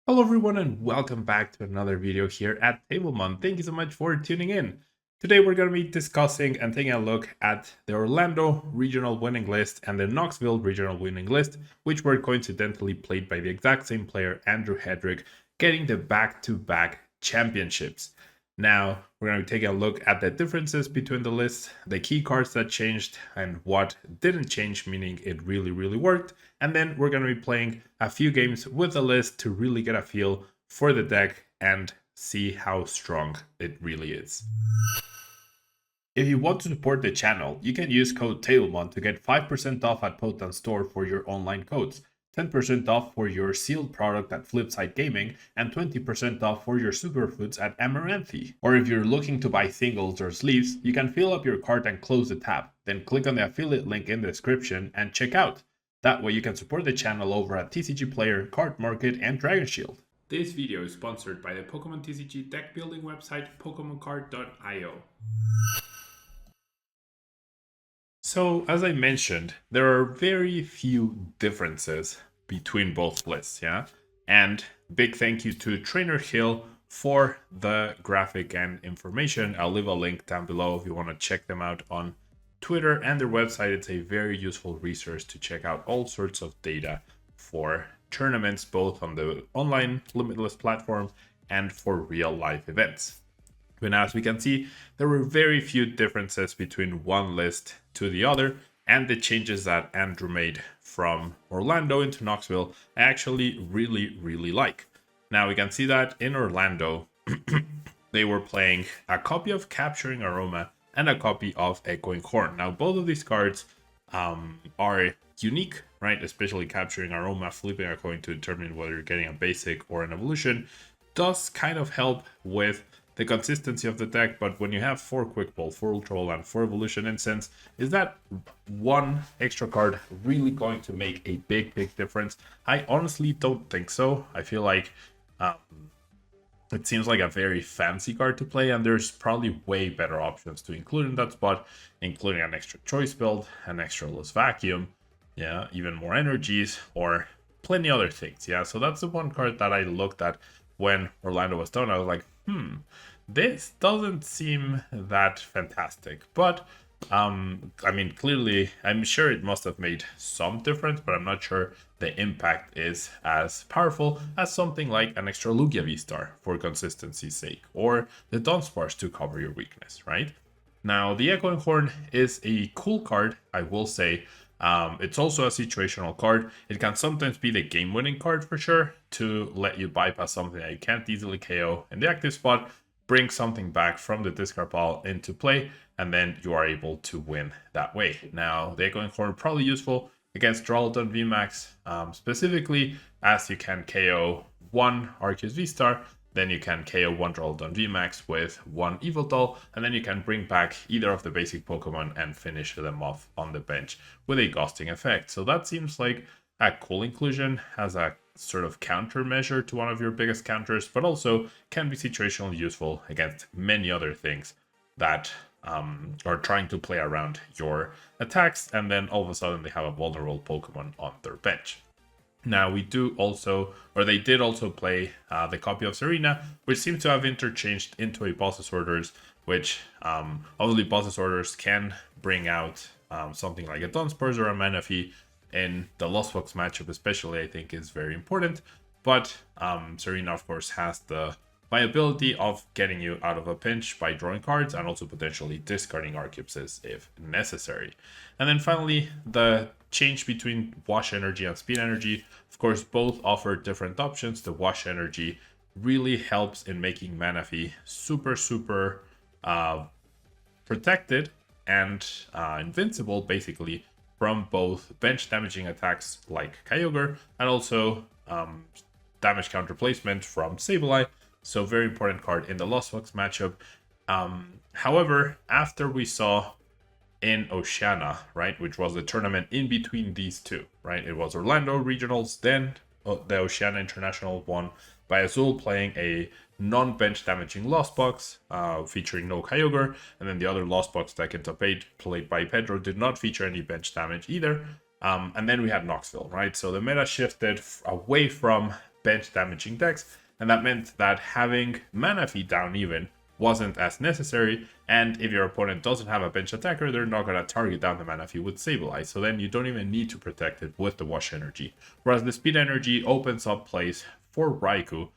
Hello everyone and welcome back to another video here at Tablemon. Thank you so much for tuning in. Today we're going to be discussing and taking a look at the Orlando regional winning list and the Knoxville regional winning list, which were coincidentally played by the exact same player, Andrew Hedrick, getting the back-to-back championships. Now, we're going to be taking a look at the differences between the lists, the key cards that changed, and what didn't change, meaning it really worked. And then we're going to be playing a few games with the list to really get a feel for the deck and see how strong it really is. If you want to support the channel, you can use code Tablemon to get 5% off at Potent Store for your online codes, 10% off for your sealed product at Flipside Gaming, and 20% off for your superfoods at Amaranthi. Or if you're looking to buy singles or sleeves, you can fill up your cart and close the tab, then click on the affiliate link in the description and check out. That way you can support the channel over at TCG Player, Card Market, and Dragon Shield. This video is sponsored by the Pokemon TCG deck building website PokemonCard.io. So, as I mentioned, there are very few differences between both lists, yeah? And big thank you to Trainer Hill for the graphic and information. I'll leave a link down below if you want to check them out on Twitter and their website. It's a very useful resource to check out all sorts of data for tournaments, both on the online Limitless platform and for real life events. But as we can see, there were very few differences between one list to the other, and the changes that Andrew made from Orlando into Knoxville, I actually really like. Now we can see that in Orlando, they were playing a copy of Capturing Aroma and a copy of Echoing Horn. Now both of these cards are unique, right? Especially Capturing Aroma, flipping a coin to determine whether you're getting a basic or an evolution, does kind of help with the consistency of the deck, but when you have 4 Quick Ball, 4 Ultra Ball, and 4 Evolution Incense, is that one extra card really going to make a big difference? I honestly don't think so. I feel like it seems like a very fancy card to play, and there's probably way better options to include in that spot, including an extra choice build, an extra less vacuum, yeah, even more energies, or plenty other things, yeah. So that's the one card that I looked at when Orlando was done. I was like, this doesn't seem that fantastic. But, I mean, clearly, I'm sure it must have made some difference, but I'm not sure the impact is as powerful as something like an extra Lugia VSTAR for consistency's sake, or the Dunsparce to cover your weakness, right? Now, the Echoing Horn is a cool card, I will say. It's also a situational card. It can sometimes be the game-winning card for sure, to let you bypass something that you can't easily KO in the active spot, bring something back from the discard pile into play, and then you are able to win that way. Now, the Echoing Horn probably useful against Duraludon VMAX, specifically as you can KO one Arceus V-Star, then you can KO one Duraludon VMAX with one Yveltal, and then you can bring back either of the basic Pokemon and finish them off on the bench with a ghosting effect. So that seems like a cool inclusion, has a sort of countermeasure to one of your biggest counters, but also can be situationally useful against many other things that are trying to play around your attacks, and then all of a sudden they have a vulnerable Pokemon on their bench. Now we do also, or they did also play the copy of Serena, which seems to have interchanged into a Boss's Orders, which obviously Boss's Orders can bring out something like a Dunsparce or a Manaphy in the Lost Box matchup, especially, I think is very important. But Serena, of course, has the viability of getting you out of a pinch by drawing cards and also potentially discarding archetypes if necessary. And then finally, the change between Wash Energy and Speed Energy. Of course, both offer different options. The Wash Energy really helps in making Manaphy super protected and invincible, basically, from both bench damaging attacks like Kyogre and also damage counter placement from Sableye. So very important card in the Lost Box matchup. However, after we saw in Oceania, right, which was the tournament in between these two, right? It was Orlando Regionals, then the Oceania International won by Azul playing a non-bench damaging Lost Box featuring no Kyogre, and then the other Lost Box deck in top 8 played by Pedro did not feature any bench damage either. And then we had Knoxville, right? So the meta shifted away from bench damaging decks, and that meant that having mana fee down even wasn't as necessary, and if your opponent doesn't have a bench attacker, they're not going to target down the mana fee with Sableye, so then you don't even need to protect it with the wash energy. Whereas the speed energy opens up plays for Raikou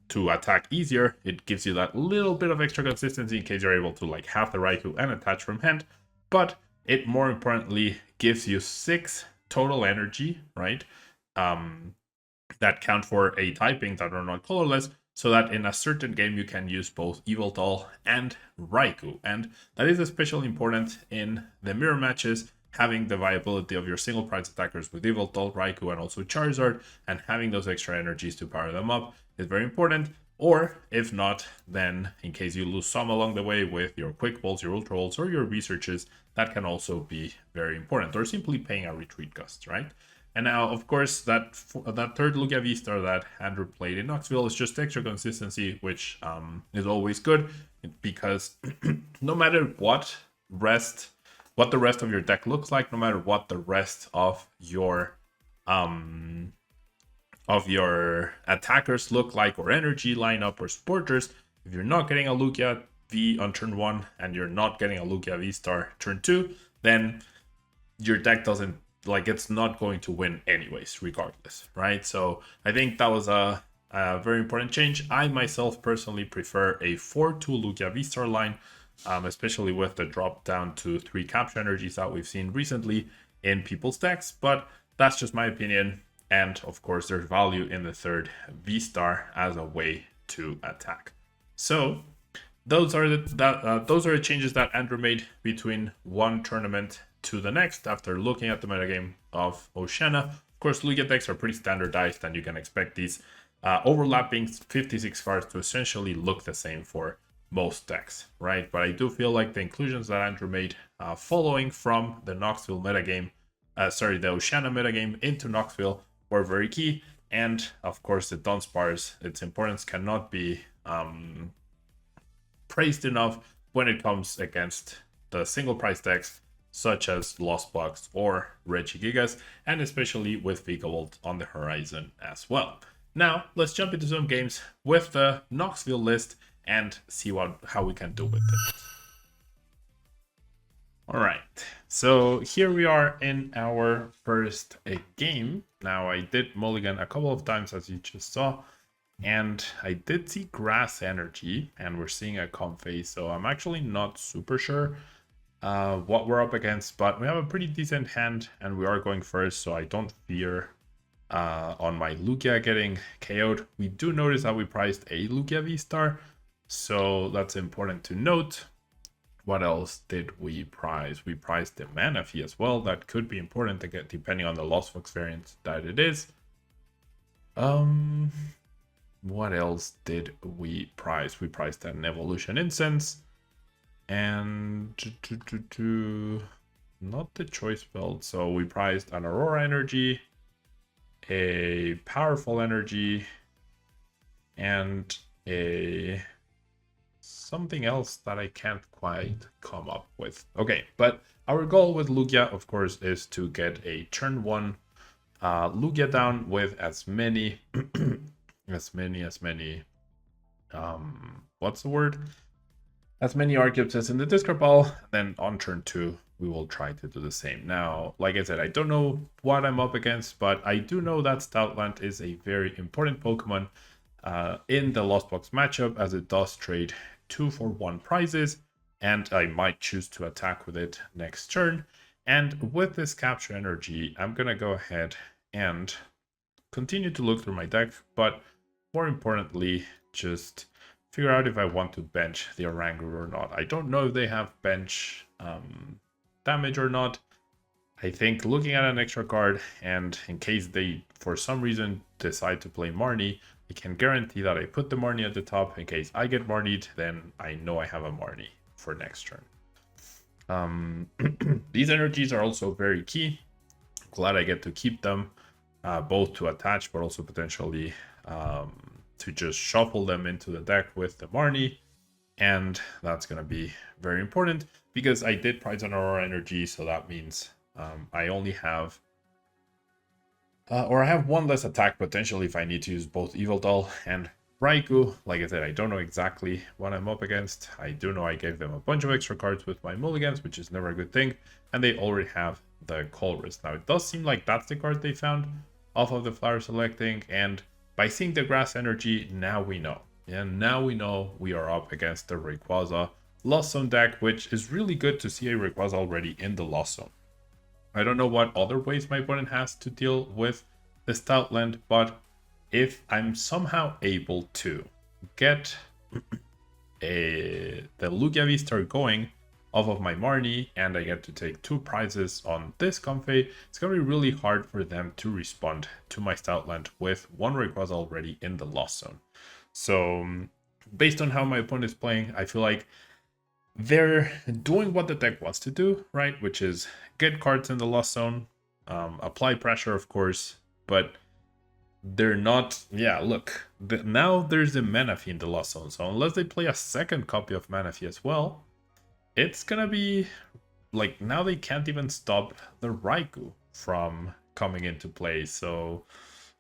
to attack easier. It gives you that little bit of extra consistency in case you're able to like have the Raikou and attach from hand, but it more importantly gives you 6 total energy, right? That count for a typing that are not colorless, so that in a certain game you can use both Yveltal and Raikou. And that is especially important in the mirror matches, having the viability of your single price attackers with Yveltal, Raikou, and also Charizard, and having those extra energies to power them up is very important. Or if not, then in case you lose some along the way with your Quick Balls, your Ultra Balls, or your researches, that can also be very important. Or simply paying a retreat cost, right? And now, of course, that third Lugia VSTAR that Andrew played in Knoxville is just extra consistency, which is always good, because no matter what the rest of your deck looks like, no matter what the rest of your attackers look like, or energy lineup, or supporters, if you're not getting a Lugia V on turn 1 and you're not getting a Lugia VSTAR turn 2, then your deck doesn't, like, it's not going to win anyways, regardless, right? So I think that was a very important change. I myself personally prefer a 4-2 Lugia VSTAR line, especially with the drop down to 3 capture energies that we've seen recently in people's decks, but that's just my opinion. And of course, there's value in the third VSTAR as a way to attack. So those are the changes that Andrew made between one tournament to the next after looking at the metagame of Oceania. Of course, Lugia decks are pretty standardized, and you can expect these overlapping 56 cards to essentially look the same for most decks, right? But I do feel like the inclusions that Andrew made following from the Knoxville metagame, the Oceania metagame into Knoxville were very key. And of course, the Dunsparce, its importance cannot be praised enough when it comes against the single price decks such as Lost Box or Regigigas, and especially with Vigavolt on the horizon as well. Now, let's jump into some games with the Knoxville list and see how we can do with it. Alright, so here we are in our first game. Now, I did mulligan a couple of times, as you just saw, and I did see Grass Energy, and we're seeing a Comfey, so I'm actually not super sure what we're up against, but we have a pretty decent hand, and we are going first, so I don't fear on my Lugia getting KO'd. We do notice that we priced a Lugia VSTAR, so that's important to note. What else did we price? We priced the mana fee as well. That could be important to get depending on the Lost Fox variant that it is. What else did we price? We priced an Evolution Incense. And not the Choice Belt. So we priced an Aurora Energy, a Powerful Energy, and a something else that I can't quite come up with. Okay, but our goal with Lugia, of course, is to get a turn 1 Lugia down with as many as many archetypes as in the discard pile. Then on turn 2 we will try to do the same. Now, like I said, I don't know what I'm up against, but I do know that Stoutland is a very important Pokemon in the Lost Box matchup, as it does trade 2-for-1 prizes, and I might choose to attack with it next turn. And with this capture energy, I'm gonna go ahead and continue to look through my deck, but more importantly, just figure out if I want to bench the Oranguru or not. I don't know if they have bench damage or not. I think looking at an extra card, and in case they for some reason decide to play Marnie, I can guarantee that I put the Marnie at the top. In case I get Marnied, then I know I have a Marnie for next turn. These energies are also very key. Glad I get to keep them, both to attach, but also potentially to just shuffle them into the deck with the Marnie. And that's going to be very important, because I did prize an Aurora Energy, so that means I only have Or I have one less attack potentially if I need to use both Yveltal and Raikou. Like I said, I don't know exactly what I'm up against. I do know I gave them a bunch of extra cards with my mulligans, which is never a good thing. And they already have the Colress. Now, it does seem like that's the card they found off of the flower selecting. And by seeing the grass energy, now we know. Yeah, now we know we are up against the Rayquaza Lost Zone deck, which is really good to see a Rayquaza already in the Lost Zone. I don't know what other ways my opponent has to deal with the Stoutland, but if I'm somehow able to get the Lugia VSTAR going off of my Marnie, and I get to take 2 prizes on this Comfey, it's going to be really hard for them to respond to my Stoutland with one Rayquaza already in the Lost Zone. So, based on how my opponent is playing, I feel like they're doing what the deck wants to do, right? Which is get cards in the Lost Zone, apply pressure, of course, but they're not. Yeah, look, now there's a Manaphy in the Lost Zone, so unless they play a second copy of Manaphy as well, it's gonna be like now they can't even stop the Raikou from coming into play. So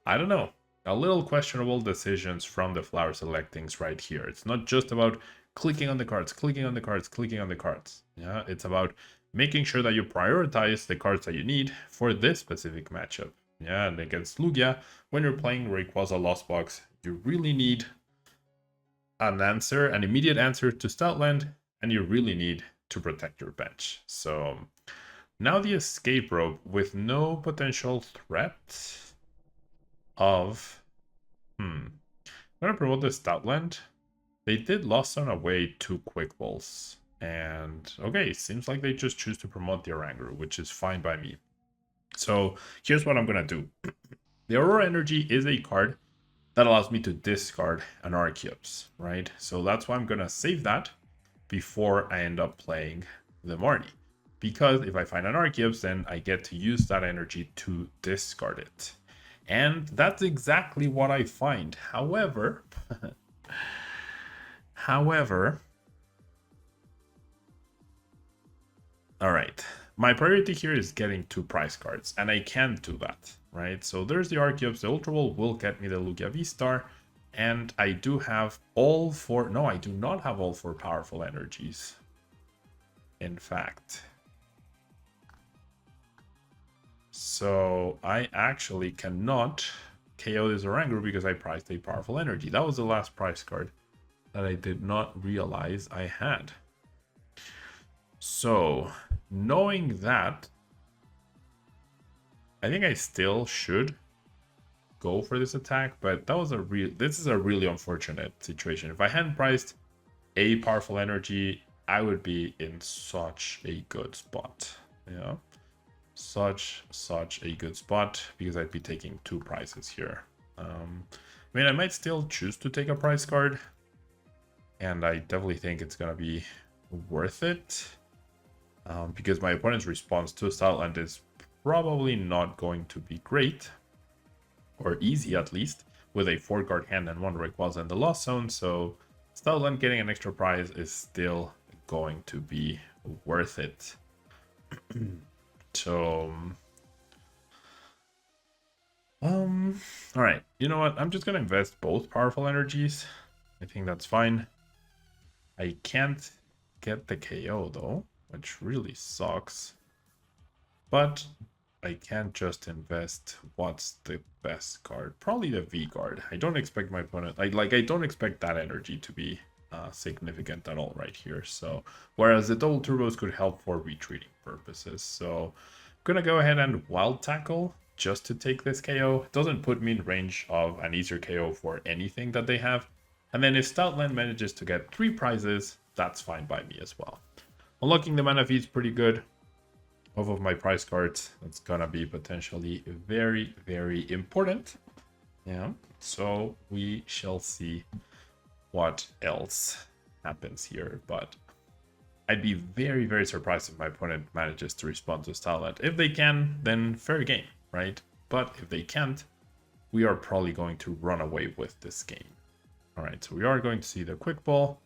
I don't know. A little questionable decisions from the flower selectings right here. It's not just about clicking on the cards, clicking on the cards, clicking on the cards. Yeah, it's about making sure that you prioritize the cards that you need for this specific matchup. Yeah, and against Lugia, when you're playing Rayquaza Lost Box, you really need an answer, an immediate answer to Stoutland, and you really need to protect your bench. So now the escape rope with no potential threat of I'm gonna promote the Stoutland. They did Lost on away 2 Quick Balls. And okay, seems like they just choose to promote the Oranguru, which is fine by me. So here's what I'm gonna do. The Aurora Energy is a card that allows me to discard an Arceus, right? So that's why I'm gonna save that before I end up playing the Marnie. Because if I find an Arceus, then I get to use that energy to discard it. And that's exactly what I find. However, all right, my priority here is getting 2 prize cards, and I can't do that, right? So there's the Arceus, the Ultra Ball will get me the Lugia VSTAR, and I do have all 4, no, I do not have all 4 powerful energies. In fact. So I actually cannot KO this Oranguru because I prized a powerful energy. That was the last prize card that I did not realize I had. So knowing that, I think I still should go for this attack, but this is a really unfortunate situation. If I hadn't priced a powerful energy, I would be in such a good spot. Yeah. Such a good spot because I'd be taking 2 prizes here. I mean, I might still choose to take a prize card, and I definitely think it's gonna be worth it because my opponent's response to Stoutland is probably not going to be great, or easy at least, with a 4-card hand and 1 Rayquaza in the Lost Zone. So Stoutland getting an extra prize is still going to be worth it. So, all right, you know what? I'm just gonna invest both powerful energies. I think that's fine. I can't get the KO though, which really sucks. But I can't just invest what's the best card. Probably the V card. I don't expect my opponent, I don't expect that energy to be significant at all right here. So whereas the double turbos could help for retreating purposes. So I'm gonna go ahead and wild tackle just to take this KO. It doesn't put me in range of an easier KO for anything that they have. And then if Stoutland manages to get 3 prizes, that's fine by me as well. Unlocking the Manaphy is pretty good. Off of my prize cards, that's gonna be potentially very, very important. Yeah, so we shall see what else happens here, but I'd be very, very surprised if my opponent manages to respond to Stoutland. If they can, then fair game, right? But if they can't, we are probably going to run away with this game. All right, so we are going to see the quick ball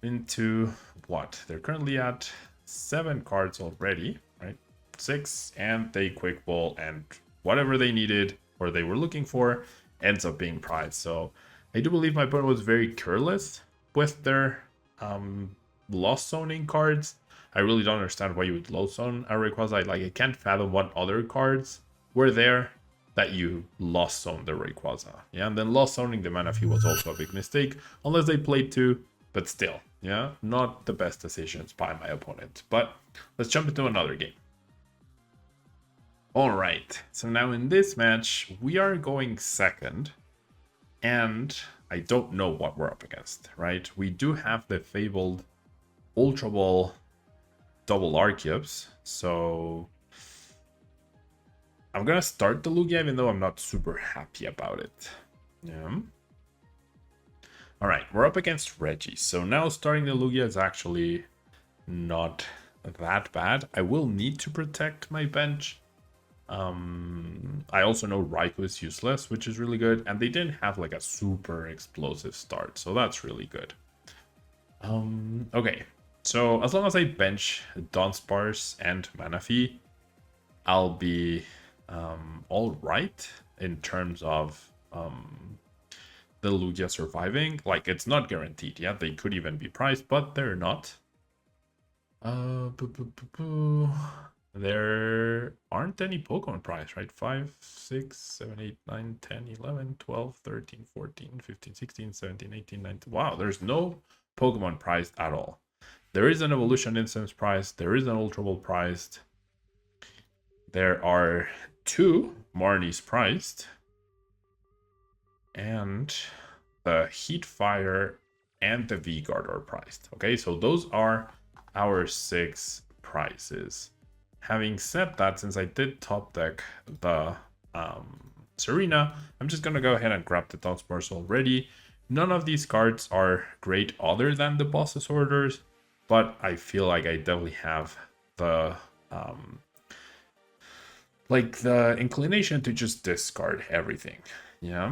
into what? They're currently at 7 cards already, right? 6, and they quick ball and whatever they needed or they were looking for ends up being prized. So I do believe my opponent was very careless with their lost zoning cards. I really don't understand why you would low zone a Rayquaza. I can't fathom what other cards were there that you lost zone the Rayquaza. Yeah, and then lost zoning the Manaphy was also a big mistake, unless they played two, but still, yeah, not the best decisions by my opponent. But let's jump into another game. All right, so now in this match, we are going second, and I don't know what we're up against, right? We do have the fabled Ultra Ball double Arceus, so I'm gonna start the Lugia, even though I'm not super happy about it. Yeah. All right, we're up against Reggie, so now starting the Lugia is actually not that bad. I will need to protect my bench. I also know Raikou is useless, which is really good, and they didn't have like a super explosive start, so that's really good. Okay, so as long as I bench Dunsparce and Manaphy, I'll be all right in terms of the Lugia surviving. Like, it's not guaranteed. Yeah, they could even be priced, but they're not. There aren't any Pokemon priced, right? 5, 6, 7, 8, 9, 10, 11, 12, 13, 14, 15, 16, 17, 18, 19. Wow, there's no Pokemon priced at all. There is an Evolution Instance priced. There is an Ultra Ball priced. There are 2 Marnies priced. And the Heatfire and the V-Guard are priced. Okay, so those are our 6 prizes. Having said that, since I did top deck the Serena, I'm just going to go ahead and grab the Dunsparce already. None of these cards are great other than the Boss's Orders, but I feel like I definitely have the the inclination to just discard everything. Yeah.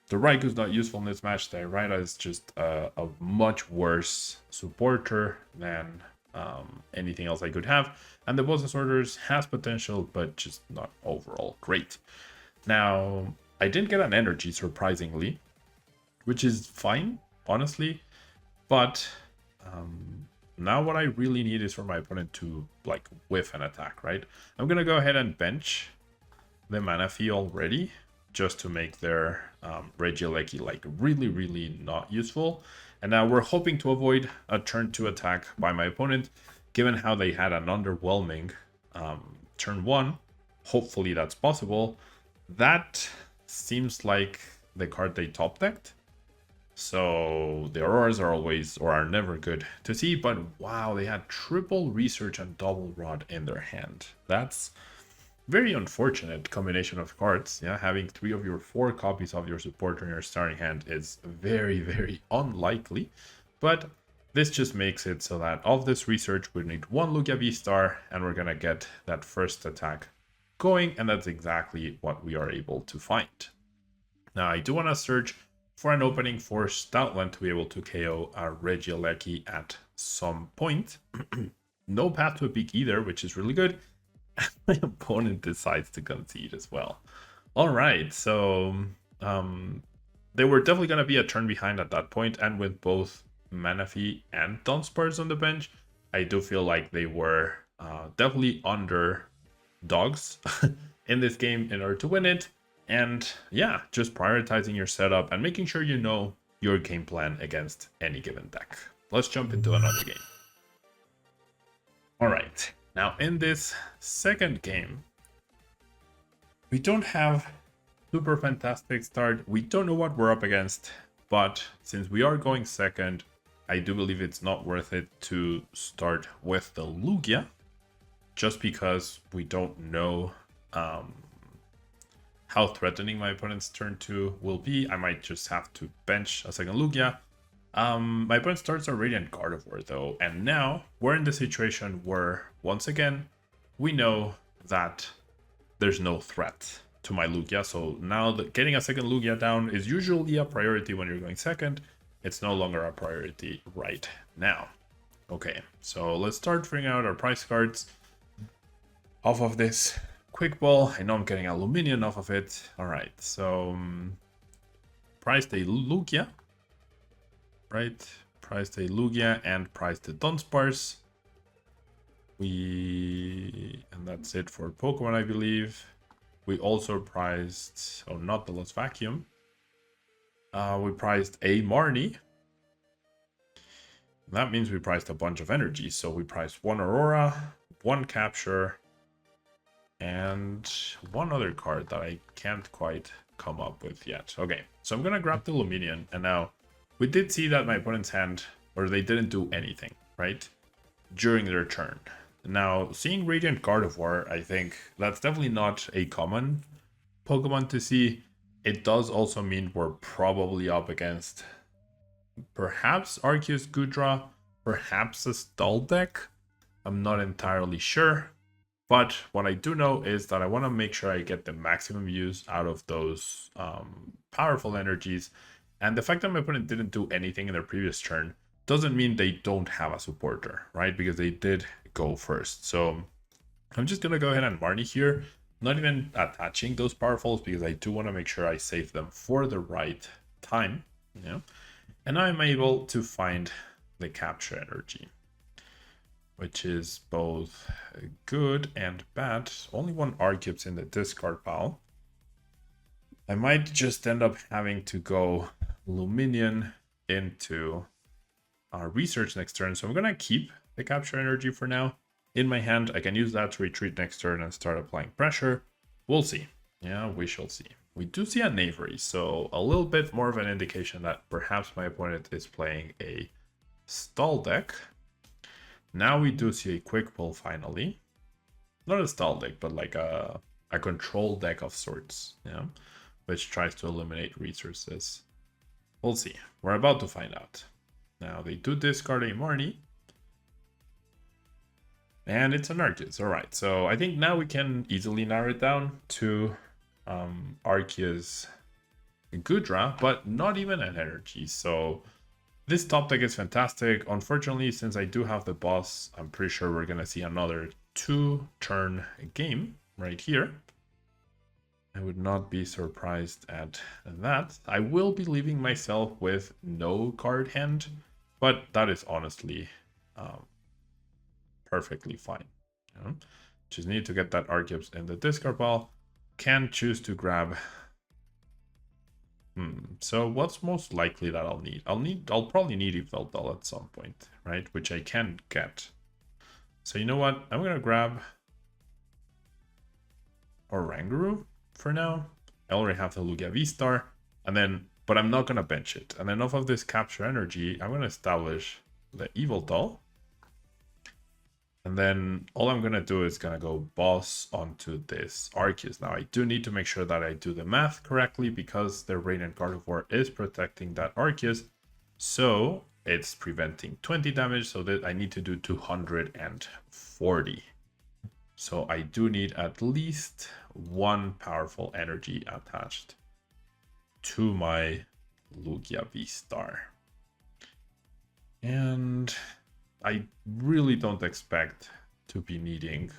The Raikou's not useful in this match. The Raida is just a much worse supporter than anything else I could have. And the Boss's Orders has potential, but just not overall great. Now, I didn't get an energy, surprisingly, which is fine, honestly. But now what I really need is for my opponent to, like, whiff an attack, right? I'm going to go ahead and bench the Manaphy already, just to make their Regigigas like really not useful. And now we're hoping to avoid a turn 2 attack by my opponent, given how they had an underwhelming turn 1. Hopefully that's possible. That seems like the card they top decked. So the Auroras are always, or are never good to see, but wow, they had triple Research and double Rod in their hand. That's very unfortunate combination of cards. Yeah, having 3 of your 4 copies of your supporter in your starting hand is very unlikely. But this just makes it so that of this Research, we need 1 Lugia VSTAR, and we're gonna get that first attack going, and that's exactly what we are able to find. Now, I do want to search for an opening for Stoutland to be able to KO a Regigigas at some point. No path to a peak either, which is really good. My opponent decides to concede as well. All right, so they were definitely going to be a turn behind at that point, and with both Manaphy and Dunsparce on the bench, I do feel like they were definitely under dogs in this game in order to win it. And yeah, just prioritizing your setup and making sure you know your game plan against any given deck. Let's jump into another game. All right, now in this second game, we don't have super fantastic start. We don't know what we're up against, but since we are going second, I do believe it's not worth it to start with the Lugia, just because we don't know how threatening my opponent's turn 2 will be. I might just have to bench a second Lugia. My opponent starts a Radiant Gardevoir though, and now we're in the situation where, once again, we know that there's no threat to my Lugia. So now that getting a second Lugia down is usually a priority when you're going second. It's no longer a priority right now. Okay, so let's start figuring out our price cards off of this quick ball. I know I'm getting aluminium off of it. All right, so priced a Lugia, right? Priced a Lugia and priced a Dunsparce. And that's it for Pokemon, I believe. We also priced, oh, not the Lost Vacuum. We priced a Marnie. That means we priced a bunch of energy. So we priced one Aurora, one Capture, and one other card that I can't quite come up with yet. Okay, so I'm gonna grab the Luminion, and now we did see that my opponent's hand, or they didn't do anything, right? During their turn. Now, seeing Radiant Gardevoir, I think that's definitely not a common Pokemon to see. It does also mean we're probably up against perhaps Arceus Goodra, perhaps a Stall deck. I'm not entirely sure. But what I do know is that I want to make sure I get the maximum use out of those powerful energies. And the fact that my opponent didn't do anything in their previous turn doesn't mean they don't have a supporter, right? Because they did go first. So I'm just going to go ahead and Marnie here. Not even attaching those powerfuls because I do want to make sure I save them for the right time. Yeah. And now I'm able to find the capture energy, which is both good and bad. Only one Archetypes in the discard pile. I might just end up having to go Luminion into research next turn. So I'm going to keep the capture energy for now in my hand. I can use that to retreat next turn and start applying pressure. We'll see. Yeah, we shall see. We do see a Knavery, so a little bit more of an indication that perhaps my opponent is playing a stall deck. Now we do see a quick pull finally. Not a stall deck, but like a control deck of sorts, yeah, which tries to eliminate resources. We'll see. We're about to find out. Now they do discard a Marnie. And it's an Arceus. Alright, so I think now we can easily narrow it down to Arceus Goodra, but not even an energy. So this top deck is fantastic. Unfortunately, since I do have the boss, I'm pretty sure we're going to see another 2-turn game right here. I would not be surprised at that. I will be leaving myself with no card hand, but that is honestly perfectly fine. You know? Just need to get that Arceus in the discard pile. Can choose to grab. So what's most likely that I'll need? I'll probably need Yveltal at some point, right? Which I can get. So you know what? I'm gonna grab Oranguru for now. I already have the Lugia VSTAR, and then, but I'm not gonna bench it. And then off of this capture energy, I'm gonna establish the Yveltal. And then all I'm going to do is going to go boss onto this Arceus. Now, I do need to make sure that I do the math correctly because the Radiant Gardevoir is protecting that Arceus. So it's preventing 20 damage, so that I need to do 240. So I do need at least one powerful energy attached to my Lugia VSTAR. And I really don't expect to be needing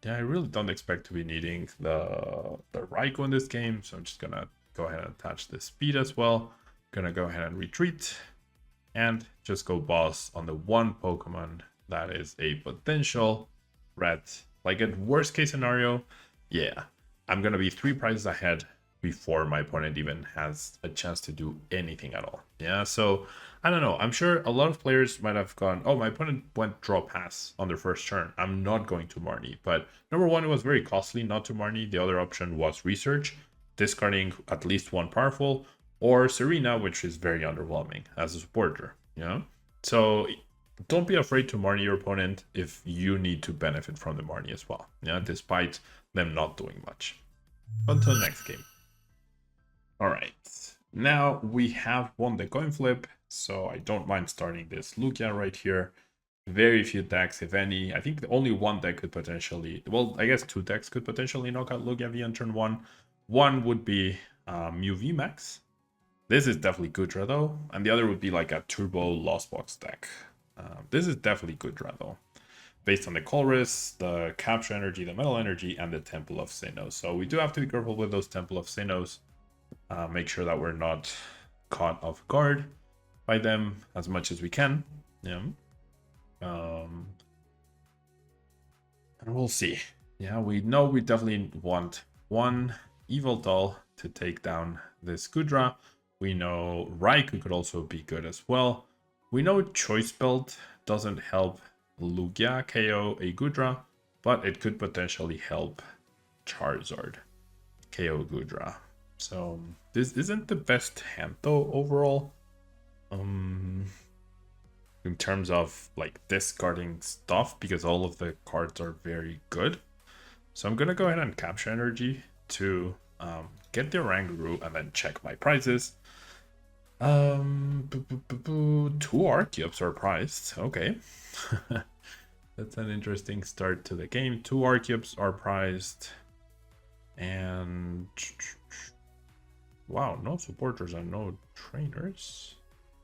I really don't expect to be needing the Raikou in this game, so I'm just gonna go ahead and attach the speed as well. Gonna go ahead and retreat and just go boss on the one Pokemon that is a potential threat. Like in worst case scenario, yeah, I'm gonna be 3 prizes ahead before my opponent even has a chance to do anything at all. Yeah, so I don't know. I'm sure a lot of players might have gone, oh, my opponent went draw pass on their first turn. I'm not going to Marnie. But number one, it was very costly not to Marnie. The other option was research, discarding at least one powerful, or Serena, which is very underwhelming as a supporter. Yeah, so don't be afraid to Marnie your opponent if you need to benefit from the Marnie as well. Yeah, despite them not doing much. Until next game. All right, now we have won the coin flip, so I don't mind starting this Lugia right here. Very few decks, if any. I think only one deck could potentially, well, I guess 2 decks could potentially knock out Lugia V on turn 1. One would be Mew VMAX. This is definitely Goodra though, and the other would be like a Turbo Lost Box deck. This is definitely Goodra though. based on the Colress, the Capture Energy, the Metal Energy, and the Temple of Sinnoh. So we do have to be careful with those Temple of Sinnohs. Make sure that we're not caught off guard by them as much as we can. Yeah. And we'll see. Yeah, we know we definitely want one Yveltal to take down this Goodra. We know Raikou could also be good as well. We know Choice Belt doesn't help Lugia KO a Goodra, but it could potentially help Charizard KO Goodra. So this isn't the best hand though overall. In terms of like discarding stuff, because all of the cards are very good. So I'm gonna go ahead and capture energy to get the Oranguru and then check my prices. 2 Archeops are priced. Okay. That's an interesting start to the game. 2 Archeops are priced. And wow, no supporters and no trainers.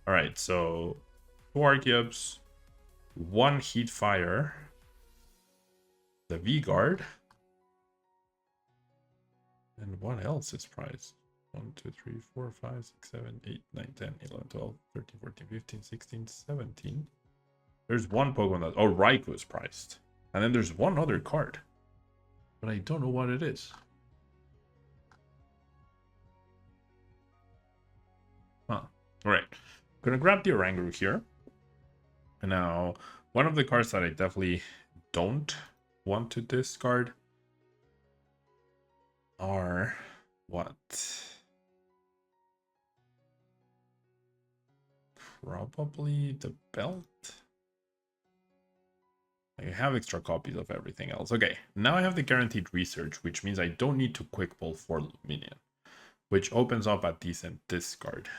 Alright, so 2 Archeops, 1 Heatfire, the V-Guard, and what else is priced? 1, 2, 3, 4, 5, 6, 7, 8, 9, 10, 11, 12, 13, 14, 15, 16, 17. There's one Pokemon that... Oh, Raikou is priced. And then there's one other card. But I don't know what it is. Huh. Alright. Gonna grab the Oranguru here. And now, one of the cards that I definitely don't want to discard are... what? Probably the belt. I have extra copies of everything else. Okay, now I have the guaranteed research, which means I don't need to quick pull for Luminion, which opens up a decent discard.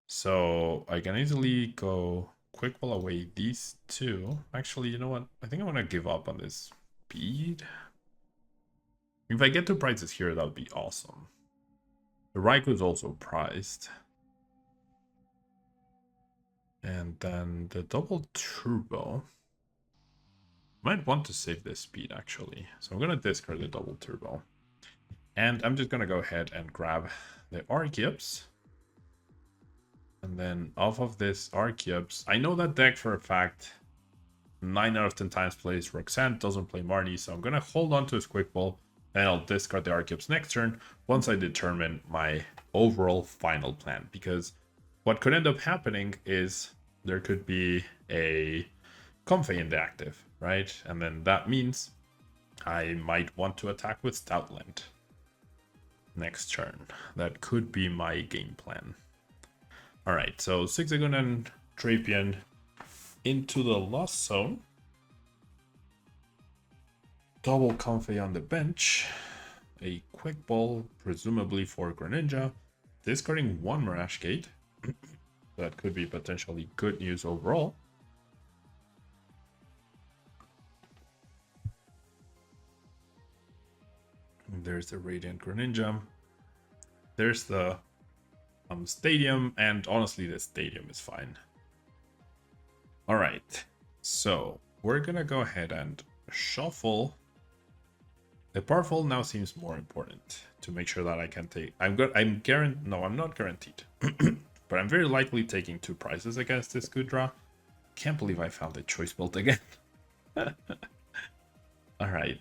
So I can easily go quick pull away these two. Actually, you know what? I think I'm gonna give up on this speed. If I get 2 prizes here, that would be awesome. The Raikou is also prized. And then the double turbo. Might want to save this speed actually. So I'm gonna discard the double turbo. And I'm just gonna go ahead and grab the Archeops. And then off of this Archeops, I know that deck for a fact 9 out of 10 times plays Roxanne, doesn't play Marnie, so I'm gonna hold on to his quick ball. And I'll discard the Archeops next turn once I determine my overall final plan. Because what could end up happening is there could be a Comfey in the active, right? And then that means I might want to attack with Stoutland next turn. That could be my game plan. Alright, so Zigzagoon and Drapion into the Lost Zone. Double Comfey on the bench. A Quick Ball, presumably for Greninja. Discarding 1 Mirage Gate. That could be potentially good news overall. And there's the Radiant Greninja. There's the Stadium, and honestly the Stadium is fine. Alright, so we're gonna go ahead and shuffle. The Powerful now seems more important to make sure that I can take... I'm guaranteed... No, I'm not guaranteed. But I'm very likely taking 2 prizes against this Goodra. Can't believe I found the Choice Belt again. Alright.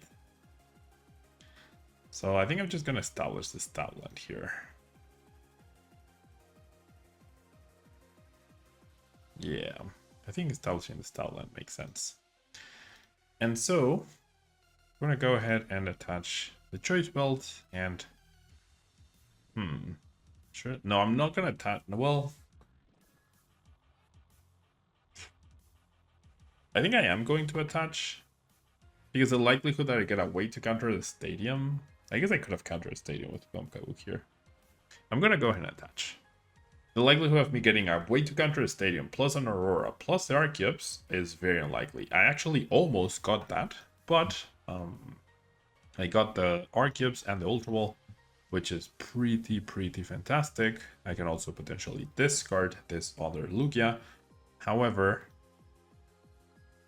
So I think I'm just going to establish the Stoutland here. Yeah, I think establishing the Stoutland makes sense. And so, I'm going to go ahead and attach the Choice Belt and... Sure. No, I'm not going to attach... Well... I think I am going to attach. Because the likelihood that I get a way to counter the Stadium... I guess I could have countered a Stadium with Gumkawook here. I'm going to go ahead and attach. The likelihood of me getting a way to counter a Stadium plus an Aurora plus the Archeops is very unlikely. I actually almost got that. But I got the Archeops and the Ultra Ball, which is pretty fantastic. I can also potentially discard this other Lugia. However,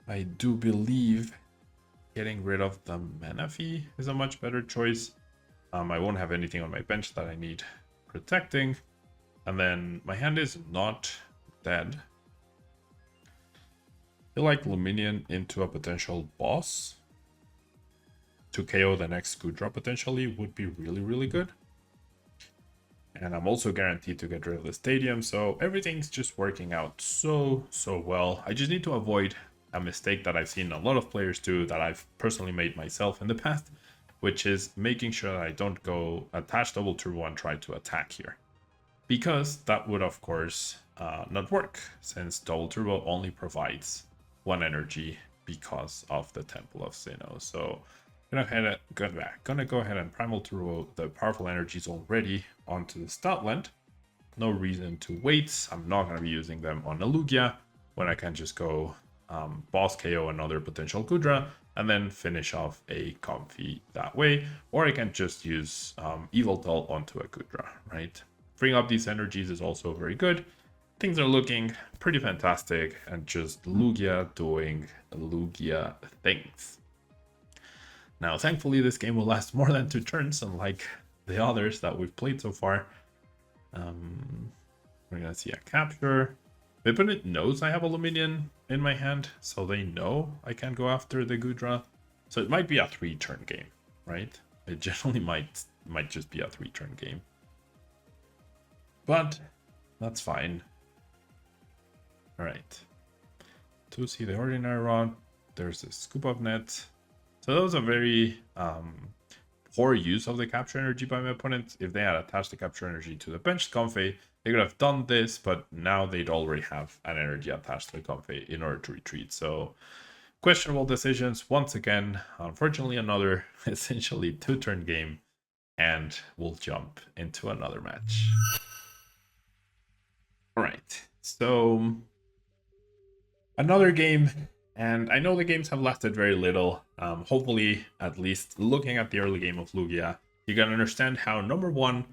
I do believe getting rid of the Manaphy is a much better choice. I won't have anything on my bench that I need protecting. And then my hand is not dead. I feel like Luminion into a potential boss to KO the next Goodra potentially would be really, really good. And I'm also guaranteed to get rid of the stadium, so everything's just working out so well. I just need to avoid a mistake that I've seen a lot of players do, that I've personally made myself in the past, which is making sure that I don't go attach double turbo and try to attack here. Because that would, of course, not work, since double turbo only provides 1 energy because of the Temple of Sinnoh. So gonna go ahead and primal turbo the powerful energies already onto the Stoutland. No reason to wait. I'm not gonna be using them on a Lugia when I can just go boss KO another potential Goodra and then finish off a Comfy that way. Or I can just use Yveltal onto a Goodra, right? Freeing up these energies is also very good. Things are looking pretty fantastic, and just Lugia doing Lugia things. Now, thankfully, this game will last more than 2 turns, unlike the others that we've played so far. We're gonna see a capture. The opponent knows I have a Luminion in my hand, so they know I can go after the Goodra. So it might be a 3-turn game, right? It generally might just be a 3-turn game. But that's fine. Alright. To see the Ordinary Rod, there's the Scoop of Net. So that was a very poor use of the capture energy by my opponent. If they had attached the capture energy to the bench Comfey, they could have done this, but now they'd already have an energy attached to the Comfey in order to retreat. So questionable decisions once again. Unfortunately, another essentially 2-turn game, and we'll jump into another match. Alright, so another game, and I know the games have lasted very little. Hopefully, at least looking at the early game of Lugia, you can understand how, number one,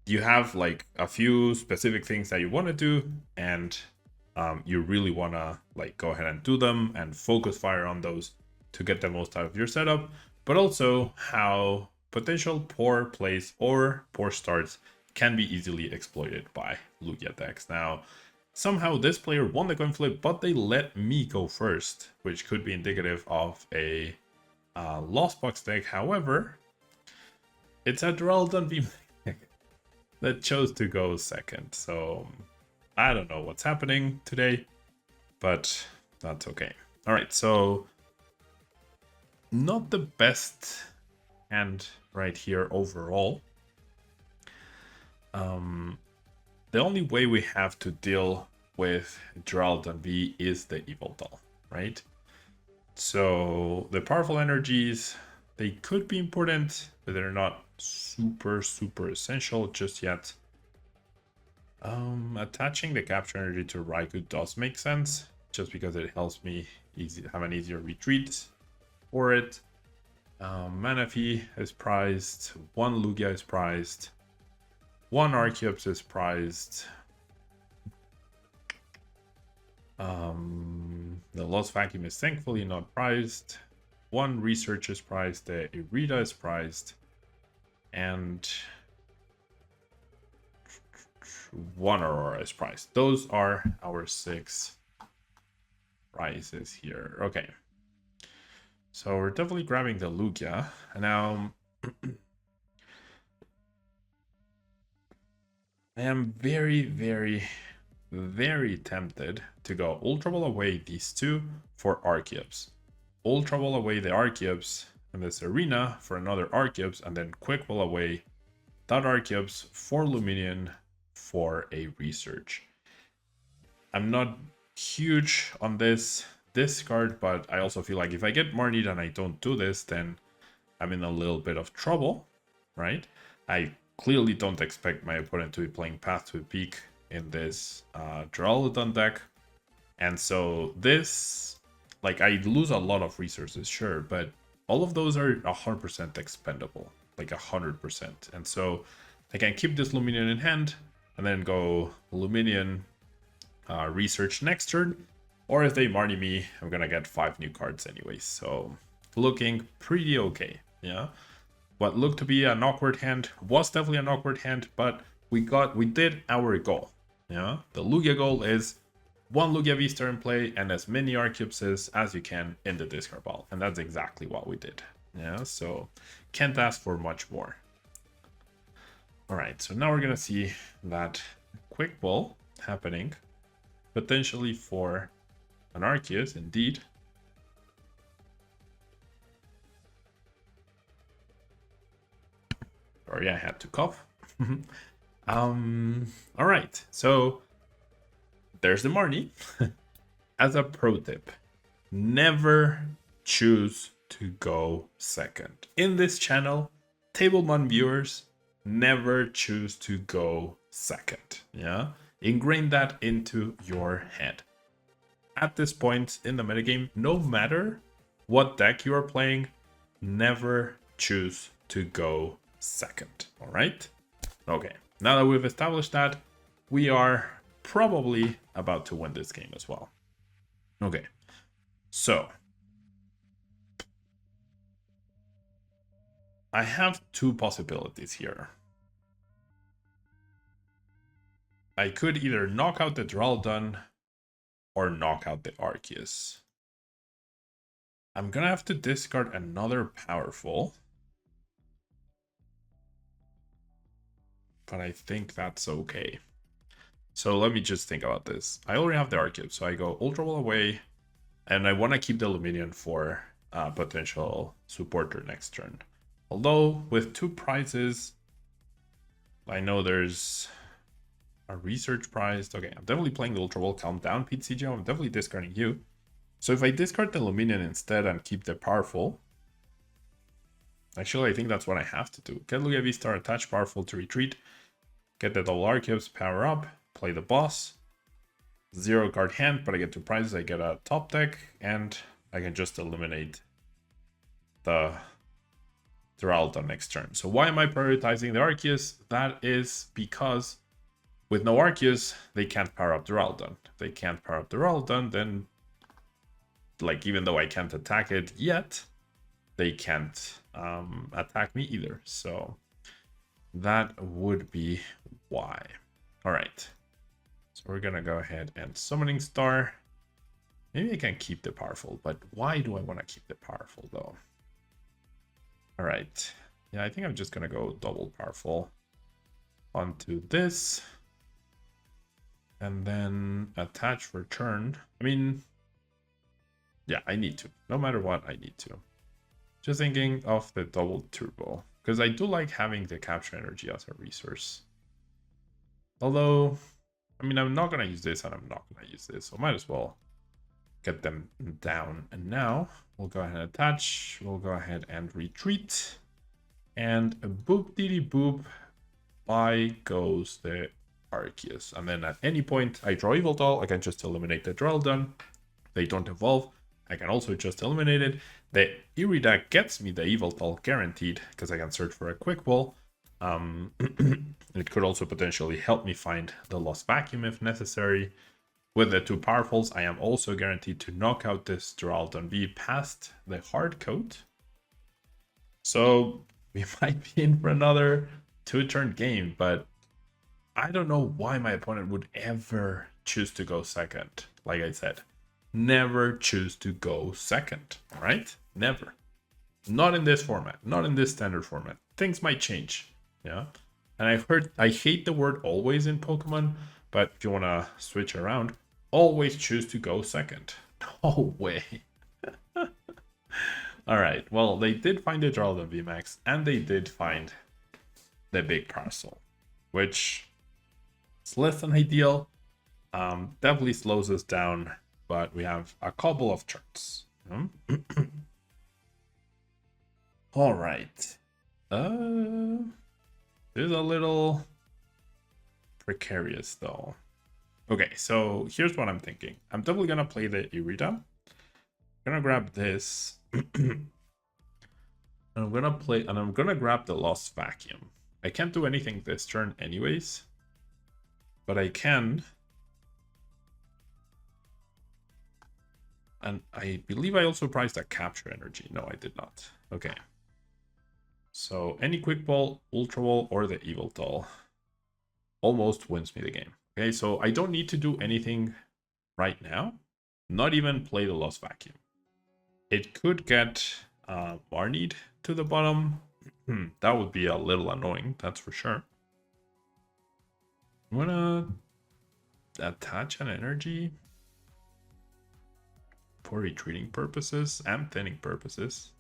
you have like a few specific things that you want to do, and you really want to like go ahead and do them and focus fire on those to get the most out of your setup, but also how potential poor plays or poor starts can be easily exploited by Lugia decks. Now, somehow this player won the coin flip, but they let me go first, which could be indicative of a Lost Box deck. However, it's a Duraludon VMAX that chose to go second. So I don't know what's happening today, but that's okay. All right, so not the best hand right here overall. The only way we have to deal with Duraludon V is the Yveltal, right? So the powerful energies, they could be important, but they're not super essential just yet. Attaching the capture energy to Raikou does make sense, just because it helps me have an easier retreat for it. Manaphy is prized, 1 Lugia is prized, 1 Archetypes is prized. The Lost Vacuum is thankfully not prized. 1 Research is prized, the Irida is prized, and 1 Aurora is prized. Those are our 6 prizes here. Okay. So we're definitely grabbing the Lugia. And now I am very tempted to go Ultra Ball away these 2 for Archetypes. Ultra Ball away the Archetypes in this arena for another Archetypes, and then Quick Ball away that Archetypes for Luminion for a Research. I'm not huge on this card, but I also feel like if I get Marnied and I don't do this, then I'm in a little bit of trouble, right? I clearly don't expect my opponent to be playing Path to Peak in this Duraludon deck. And so this, like, I lose a lot of resources, sure, but all of those are 100% expendable, like 100%. And so I can keep this Luminion in hand and then go Luminion Research next turn. Or if they Marty me, I'm gonna get 5 new cards anyways. So looking pretty okay, yeah. What looked to be an awkward hand was definitely an awkward hand, but we did our goal, yeah. The Lugia goal is 1 Lugia VSTAR in play and as many archetypes as you can in the discard pile, and that's exactly what we did, yeah. So can't ask for much more. All right, so now we're gonna see that quick ball happening, potentially for an Arceus, indeed. Sorry, I had to cough. All right, so there's the Marnie. As a pro tip, never choose to go second. In this channel, Tablemon viewers, never choose to go second. Yeah, ingrain that into your head. At this point in the metagame, no matter what deck you are playing, never choose to go second. All right? Okay, now that we've established that, we are probably about to win this game as well. Okay, so I have 2 possibilities here. I could either knock out the Duraludon or knock out the Arceus. I'm gonna have to discard another powerful, but I think that's okay. So let me just think about this. I already have the Arceus, so I go Ultra Ball away, and I want to keep the Luminion for potential supporter next turn. Although with 2 prizes, I know there's a research prize. Okay, I'm definitely playing the Ultra Ball. Calm down, Pete CJ. I'm definitely discarding you. So if I discard the Luminion instead and keep the powerful, actually I think that's what I have to do. Get Lugia VSTAR, attach powerful to retreat, get the double Arceus, power up, play the boss. 0 card hand, but I get 2 prizes. I get a top deck, and I can just eliminate the Duraludon next turn. So why am I prioritizing the Arceus? That is because with no Arceus, they can't power up Duraludon. If they can't power up Duraludon, then, like, even though I can't attack it yet, they can't attack me either. So that would be why. All right. So we're gonna go ahead and Summoning Star. Maybe I can keep the powerful, but why do I want to keep the powerful though? All right. Yeah, I think I'm just gonna go double powerful onto this. And then attach for turn. I mean, yeah, I need to. No matter what, I need to. Just thinking of the double turbo, because I do like having the capture energy as a resource. Although, I mean, I'm not going to use this and I'm not going to use this, so might as well get them down. And now we'll go ahead and attach. We'll go ahead and retreat. And boop diddy boop, by goes the Arceus. And then at any point I draw Evil Doll, I can just eliminate the Duraludon. They don't evolve. I can also just eliminate it. The Irida gets me the Evil Doll guaranteed because I can search for a Quick Ball. It could also potentially help me find the Lost Vacuum if necessary. With the 2 powerfuls, I am also guaranteed to knock out this Duraludon V past the hard coat. So we might be in for another 2-turn game, but I don't know why my opponent would ever choose to go second. Like I said, never choose to go second, all right? Never. Not in this format, not in this standard format. Things might change, yeah? And I hate the word always in Pokemon, but if you want to switch around, always choose to go second. No way. All right, well, they did find the Duraludon VMAX, and they did find the big parcel, which is less than ideal. Definitely slows us down, but we have a couple of turns. All right. It is a little precarious though. Okay, so here's what I'm thinking. I'm definitely gonna play the Irida. I'm gonna grab this. And I'm gonna grab the Lost Vacuum. I can't do anything this turn anyways, but I can And I believe I also priced a capture energy. No, I did not. Okay. So any quick ball, ultra ball, or the evil doll almost wins me the game. Okay, so I don't need to do anything right now. Not even play the Lost Vacuum. It could get Marnied to the bottom. That would be a little annoying, that's for sure. I'm gonna attach an energy for retreating purposes and thinning purposes.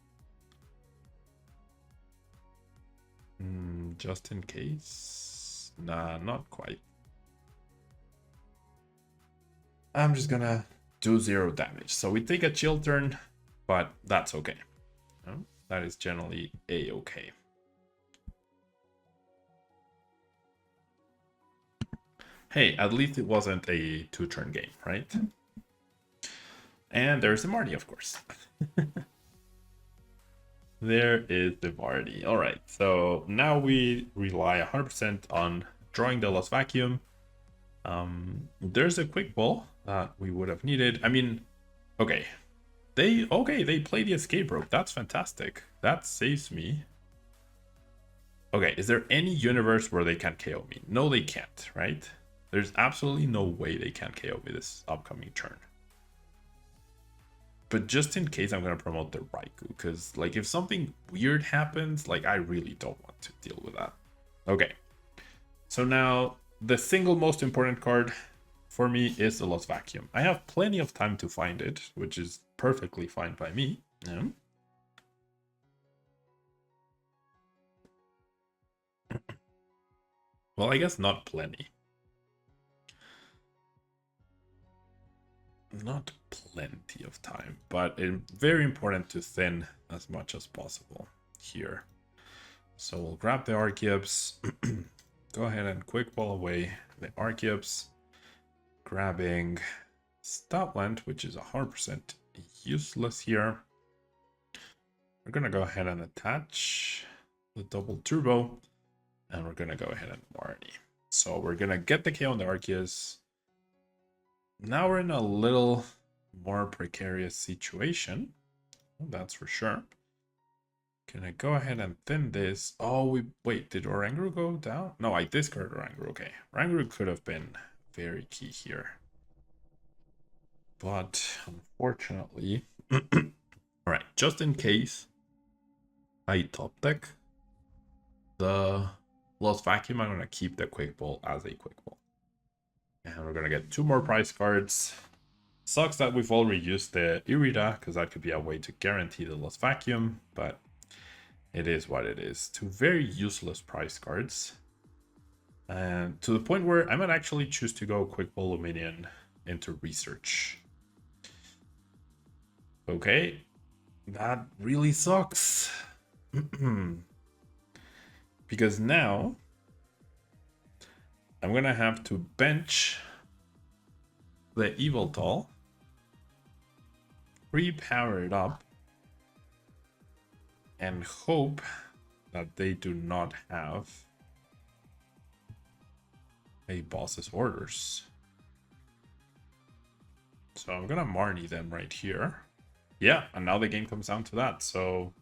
Just in case. Nah, not quite. I'm just gonna do 0 damage. So we take a chill turn, but that's okay. That is generally a-okay. Hey, at least it wasn't a 2-turn game, right? And there's the Marty, of course. There is the Marty. All right, so now we rely 100% on drawing the Lost Vacuum. There's a quick ball that we would have needed. I mean, okay. They play the escape rope. That's fantastic. That saves me. Okay, is there any universe where they can KO me? No, they can't, right? There's absolutely no way they can KO me this upcoming turn. But just in case, I'm going to promote the Raikou, because like if something weird happens, like I really don't want to deal with that. Okay, so now the single most important card for me is the Lost Vacuum. I have plenty of time to find it, which is perfectly fine by me. Yeah. Well, I guess not plenty. Not plenty of time, but it's very important to thin as much as possible here. So we'll grab the Archetypes, go ahead and quick ball away the Archetypes, grabbing Stoutland, which is 100% useless here. We're gonna go ahead and attach the double turbo, and we're gonna go ahead and Marty. So we're gonna get the KO on the Arceus. Now we're in a little more precarious situation. That's for sure. Can I go ahead and thin this? Oh, wait, did Oranguru go down? No, I discarded Oranguru. Okay, Oranguru could have been very key here. But unfortunately, all right, just in case I top deck the Lost Vacuum, I'm going to keep the Quick Ball as a Quick Ball. And we're going to get 2 more prize cards. Sucks that we've already used the Irida, because that could be a way to guarantee the Lost Vacuum, but it is what it is. 2 very useless prize cards. And to the point where I might actually choose to go Quick Ball Luminion into Research. Okay, that really sucks. Because now I'm gonna have to bench the Evil Doll, repower it up, and hope that they do not have a boss's orders. So I'm gonna Marnie them right here. Yeah, and now the game comes down to that. So,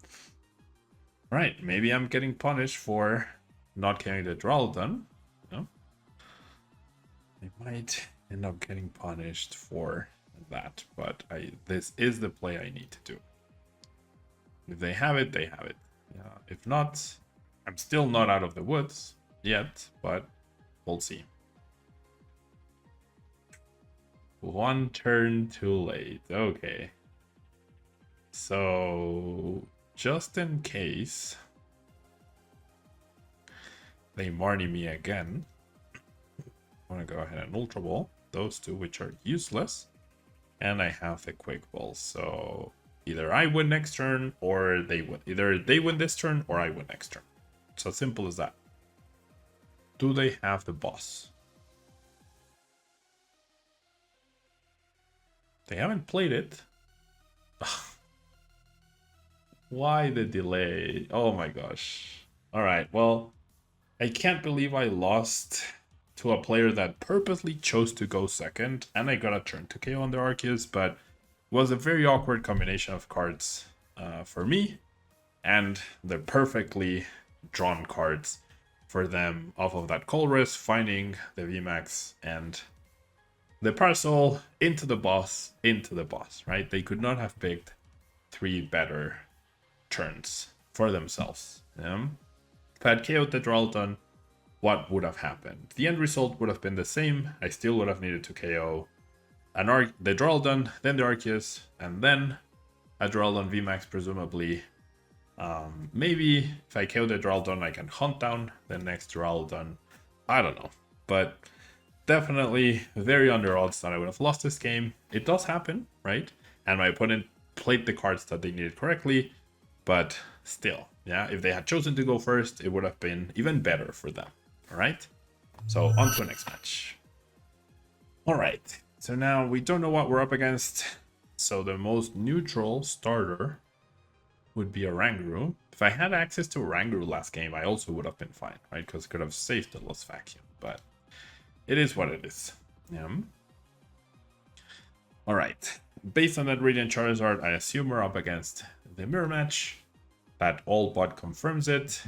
right, maybe I'm getting punished for not carrying the Duraludon. No, I might end up getting punished for that, but this is the play I need to do. If they have it, they have it. If not, I'm still not out of the woods yet, but we'll see. 1 turn too late. Okay. So, just in case they Marnie me again, I'm going to go ahead and Ultra Ball those 2, which are useless. And I have the Quick Ball. So, either I win next turn or they win. Either they win this turn or I win next turn. It's as simple as that. Do they have the boss? They haven't played it. Why the delay? Oh my gosh. Alright, well, I can't believe I lost to a player that purposely chose to go second, and I got a turn to KO on the Arceus, but was a very awkward combination of cards for me, and the perfectly drawn cards for them off of that Colress, finding the VMAX and the parcel into the boss, right? They could not have picked 3 better turns for themselves. Yeah? If I had KO'd the Duraludon, what would have happened? The end result would have been the same. I still would have needed to KO the Duraludon, then the Arceus, and then a Duraludon VMAX presumably. Maybe if I KO the Duraludon, I can hunt down the next Duraludon. I don't know. But definitely very under odds that I would have lost this game. It does happen, right? And my opponent played the cards that they needed correctly, but still, yeah, if they had chosen to go first, it would have been even better for them. All right, so on to the next match. All right, so now we don't know what we're up against. So the most neutral starter would be a Oranguru. If I had access to Oranguru last game, I also would have been fine, right? Because I could have saved the Lost Vacuum, but it is what it is. Yeah. All right. Based on that Radiant Charizard, I assume we're up against the mirror match. That all but confirms it.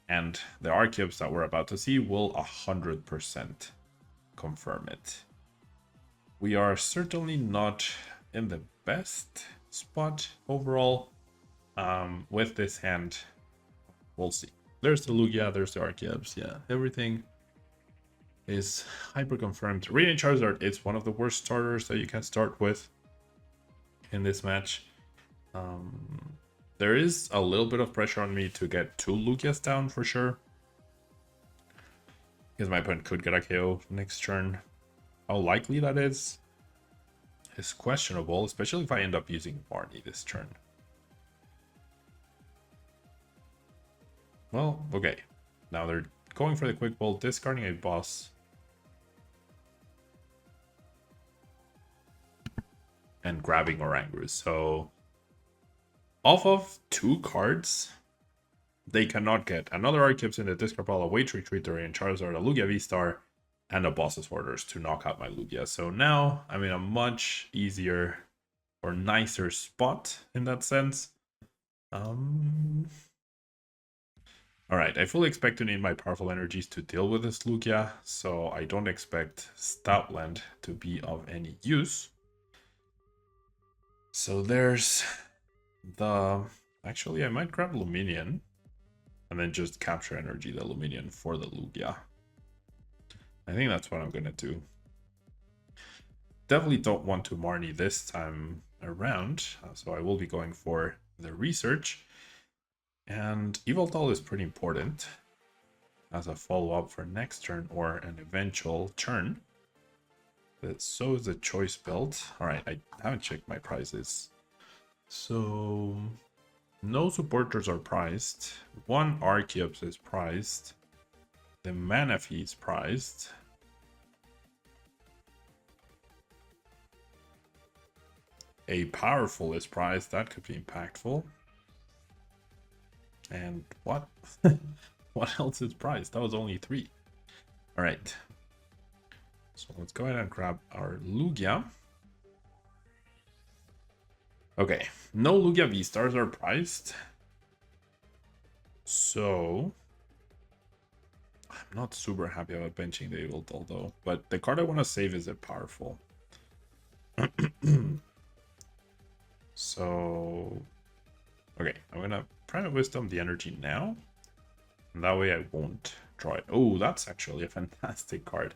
And the Archetypes that we're about to see will 100% confirm it. We are certainly not in the best spot overall with this hand. We'll see. There's the Lugia, there's the Archetypes. Yeah, everything is hyper confirmed. Radiant Charizard is one of the worst starters that you can start with in this match. There is a little bit of pressure on me to get 2 Lugias down for sure, because my opponent could get a KO next turn. How likely that is questionable, especially if I end up using Barney this turn. Well, okay. Now they're going for the quick ball, discarding a boss. And grabbing Oranguru. So off of 2 cards, they cannot get another Archetypes in the discard pile, a way to retreat the Rayquaza, Charizard, a Lugia VSTAR, and a boss's orders to knock out my Lugia. So now I'm in a much easier or nicer spot in that sense. Alright, I fully expect to need my powerful energies to deal with this Lugia, so I don't expect Stoutland to be of any use. So there's the... Actually, I might grab Luminion and then just capture energy the Luminion for the Lugia. I think that's what I'm going to do. Definitely don't want to Marnie this time around, so I will be going for the research. And Yveltal is pretty important as a follow-up for next turn or an eventual turn. So is the choice build. Alright, I haven't checked my prices. So no supporters are priced. 1 Archetypes is priced. The Manaphy is priced. A Powerful is priced. That could be impactful. And what? What else is priced? That was only 3. Alright. So let's go ahead and grab our Lugia. Okay, no Lugia V-Stars are priced. So I'm not super happy about benching the Yveltal though. But the card I want to save is a Powerful. So okay, I'm gonna Private Wisdom the energy now. And that way I won't draw it. Oh, that's actually a fantastic card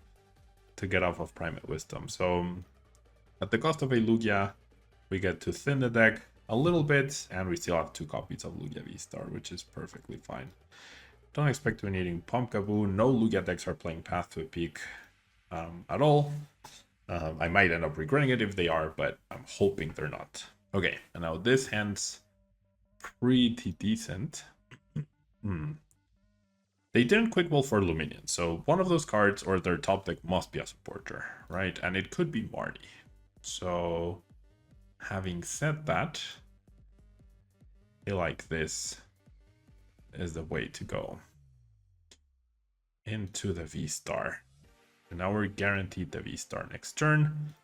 to get off of Private Wisdom. So at the cost of a Lugia, we get to thin the deck a little bit, and we still have 2 copies of Lugia V-Star, which is perfectly fine. Don't expect to be needing Pumpkaboo. No Lugia decks are playing Path to a Peak at all. I might end up regretting it if they are, but I'm hoping they're not. Okay, and now this hand's pretty decent. They didn't quick ball for Luminion, so one of those cards or their top deck must be a supporter, right? And it could be Marnie. So having said that, I feel like this is the way to go. Into the V-Star. And now we're guaranteed the V-Star next turn.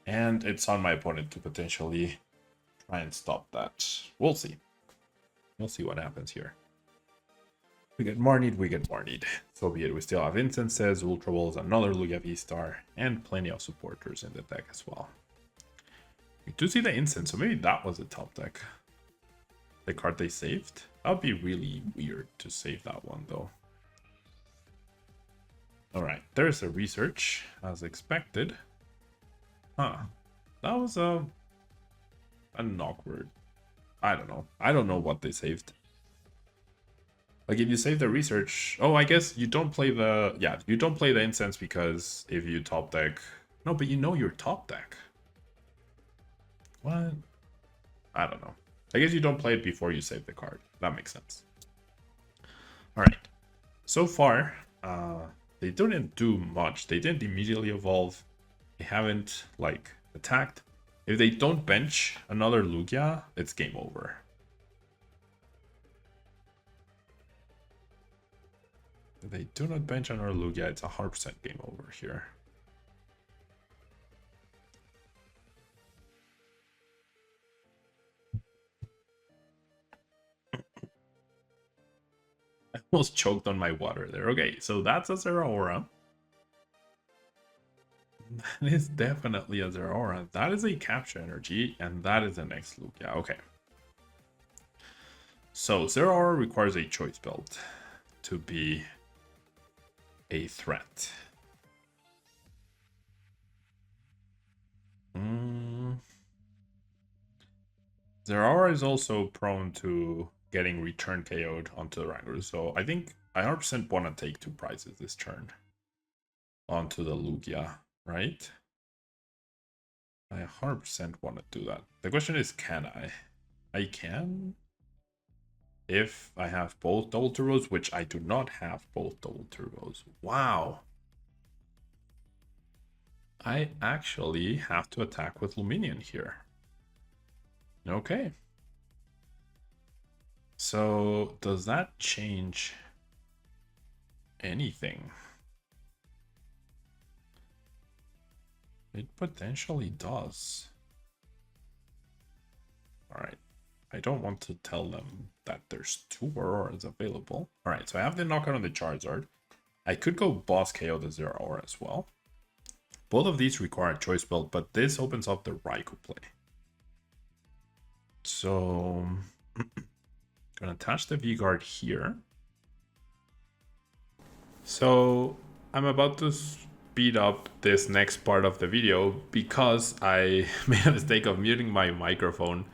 And it's on my opponent to potentially try and stop that. We'll see. We'll see what happens here. We get Marnied, we get Marnied. So be it. We still have Instances, Ultra Balls, another Lugia VSTAR, and plenty of supporters in the deck as well. We do see the Incense, so maybe that was the top deck. The card they saved? That would be really weird to save that one, though. Alright, there's a research, as expected. Huh. That was an awkward... I don't know. I don't know what they saved. Like, if you save the research... Oh, I guess you don't play the... Yeah, you don't play the Incense because if you top deck... No, but you know your top deck. What? I don't know. I guess you don't play it before you save the card. That makes sense. Alright. So far, they didn't do much. They didn't immediately evolve. They haven't, like, attacked. If they don't bench another Lugia, it's game over. If they do not bench another Lugia, it's 100% game over here. I almost choked on my water there. Okay, so that's a Zeraora. That is definitely a Zeraora. That is a Capture Energy, and that is the next Lugia. Okay. So, Zeraora requires a choice belt to be a threat. Zeraora is also prone to getting return KO'd onto the Wrangler, so I think I 100% want to take 2 prizes this turn onto the Lugia, right? I 100% want to do that. The question is, can I? I can. If I have both double turbos, which I do not have both double turbos. Wow. I actually have to attack with Luminion here. Okay. So, does that change anything? It potentially does. Alright. I don't want to tell them that there's 2 Auroras available. Alright, so I have the knockout on the Charizard. I could go boss KO the Zeraora as well. Both of these require a choice belt, but this opens up the Raikou play. So, gonna attach the V-Guard here. So, I'm about to speed up this next part of the video because I made a mistake of muting my microphone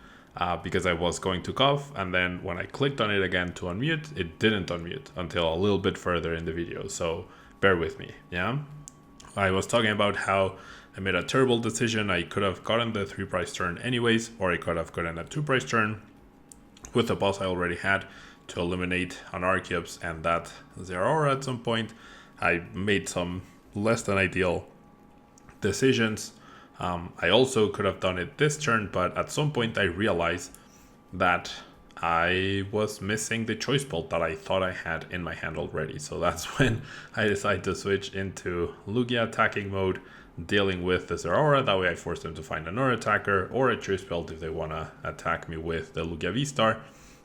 because I was going to cough, and then when I clicked on it again to unmute, it didn't unmute until a little bit further in the video, so bear with me, yeah? I was talking about how I made a terrible decision. I could have gotten the 3 price turn anyways, or I could have gotten a 2 price turn with the boss I already had to eliminate an Arceus and that Zeraora at some point. I made some less than ideal decisions. I also could have done it this turn, but at some point I realized that I was missing the choice belt that I thought I had in my hand already. So that's when I decided to switch into Lugia attacking mode, dealing with the Zeraora. That way I force them to find another attacker or a choice belt if they want to attack me with the Lugia VSTAR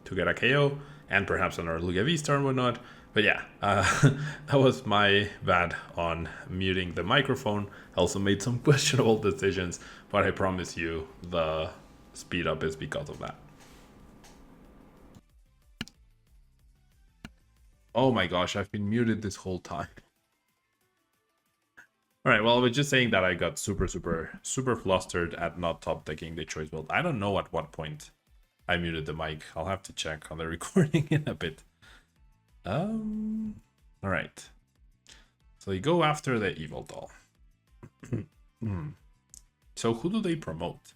to get a KO, and perhaps another Lugia VSTAR and whatnot. But yeah, that was my bad on muting the microphone. I also made some questionable decisions, but I promise you the speed up is because of that. Oh my gosh, I've been muted this whole time. Alright, well, I was just saying that I got super flustered at not top decking the choice belt. I don't know at what point I muted the mic. I'll have to check on the recording in a bit. Alright. So you go after the evil doll. So who do they promote?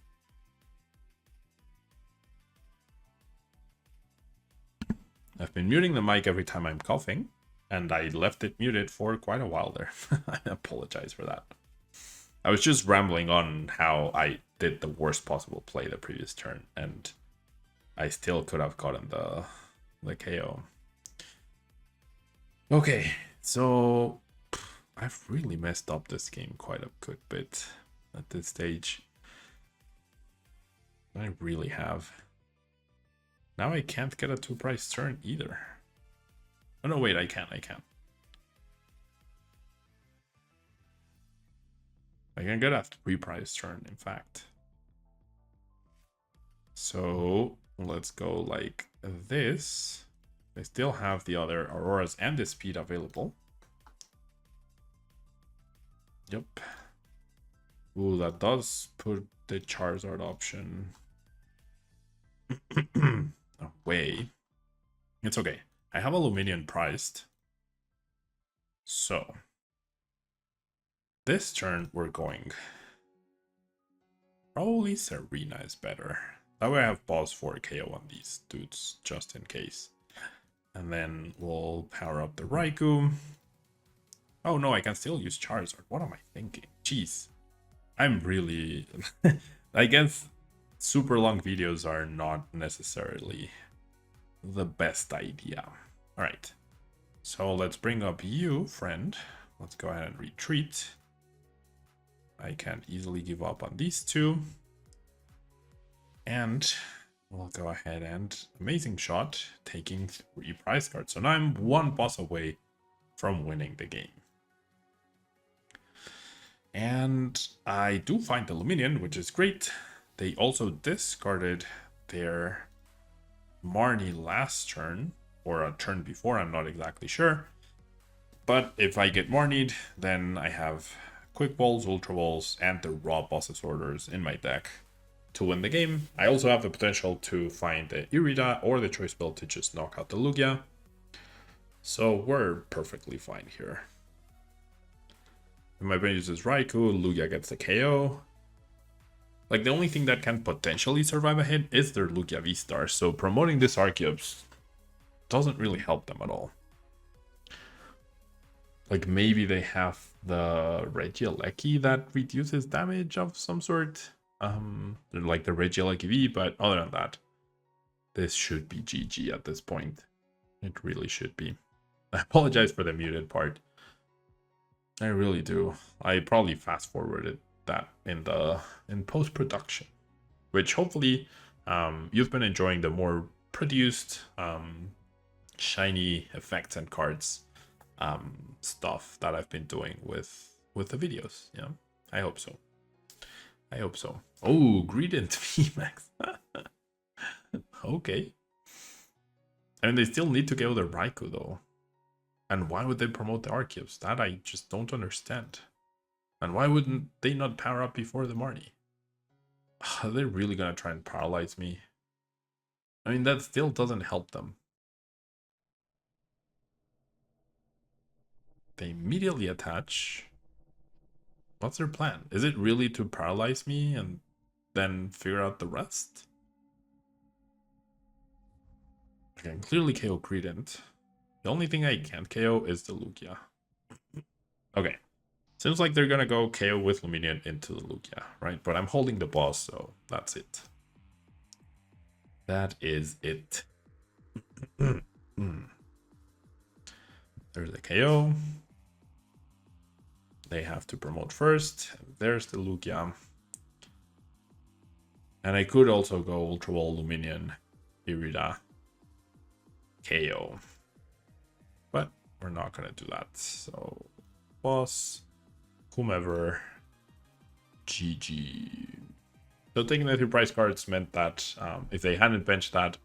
I've been muting the mic every time I'm coughing, and I left it muted for quite a while there. I apologize for that. I was just rambling on how I did the worst possible play the previous turn, and I still could have gotten the KO. Okay, so I've really messed up this game quite a good bit. at this stage. I really have. Now I can't get a 2-price turn either. Oh no, wait, I can. I can get a 3-price turn, in fact. So let's go like this. I still have the other Auroras and the speed available. Yep. Ooh, that does put the Charizard option away. It's okay. I have a Luminion priced. So this turn we're going. Probably Serena is better. That way I have pause for KO on these dudes, just in case. And then we'll power up the Raikou. Oh no, I can still use Charizard. What am I thinking? Jeez. I'm really... I guess super long videos are not necessarily the best idea. Alright. So let's bring up you, friend. Let's go ahead and retreat. I can't easily give up on these two. And we'll go ahead and amazing shot, taking 3 prize cards. So now I'm 1 boss away from winning the game. And I do find the Luminion, which is great. They also discarded their Marnie last turn, or a turn before, I'm not exactly sure. But if I get Marnied, then I have Quick Balls, Ultra Balls, and the raw Boss's Orders in my deck to win the game. I also have the potential to find the Irida or the Choice Belt to just knock out the Lugia. So we're perfectly fine here. If my brain uses Raikou, Lugia gets the KO. Like, the only thing that can potentially survive a hit is their Lugia VSTAR, so promoting this Arceus doesn't really help them at all. Like, maybe they have the Regigigas that reduces damage of some sort. Like the Regigigas V, but other than that, this should be GG at this point. It really should be. I apologize for the muted part. I really do. I probably fast forwarded that in post-production, which hopefully you've been enjoying the more produced shiny effects and cards stuff that I've been doing with the videos. Yeah, I hope so. I hope so. Oh, Greedent VMAX. Okay. I mean, they still need to go the Raikou though. And why would they promote the Arceus? That I just don't understand. And why wouldn't they not power up before the Marnie? Are they really gonna try and paralyze me? I mean, that still doesn't help them. They immediately attach. What's their plan? Is it really to paralyze me and then figure out the rest? I can clearly KO Greedent. The only thing I can't KO is the Lugia. Okay. Seems like they're gonna go KO with Luminion into the Lugia, right? But I'm holding the boss, so that's it. That is it. There's the KO. They have to promote first. There's the Lugia. And I could also go Ultra Ball, Luminion, Irida, KO. But we're not gonna do that. So boss, whomever, GG. So taking the 3 prize cards meant that if they hadn't benched that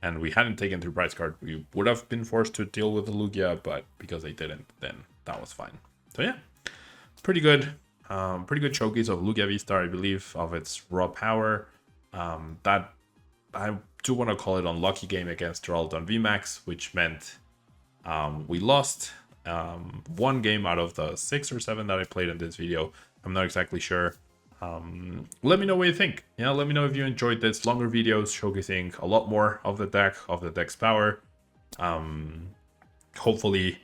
and we hadn't taken 3 prize card, we would have been forced to deal with the Lugia, but because they didn't, then that was fine. So yeah, pretty good. Pretty good showcase of Lugia VSTAR, I believe, of its raw power. That I do want to call it unlucky game against Duraludon VMAX, which meant we lost 1 game out of the 6 or 7 that I played in this video. I'm not exactly sure. Let me know what you think. Yeah, let me know if you enjoyed this longer videos showcasing a lot more of the deck's power. Hopefully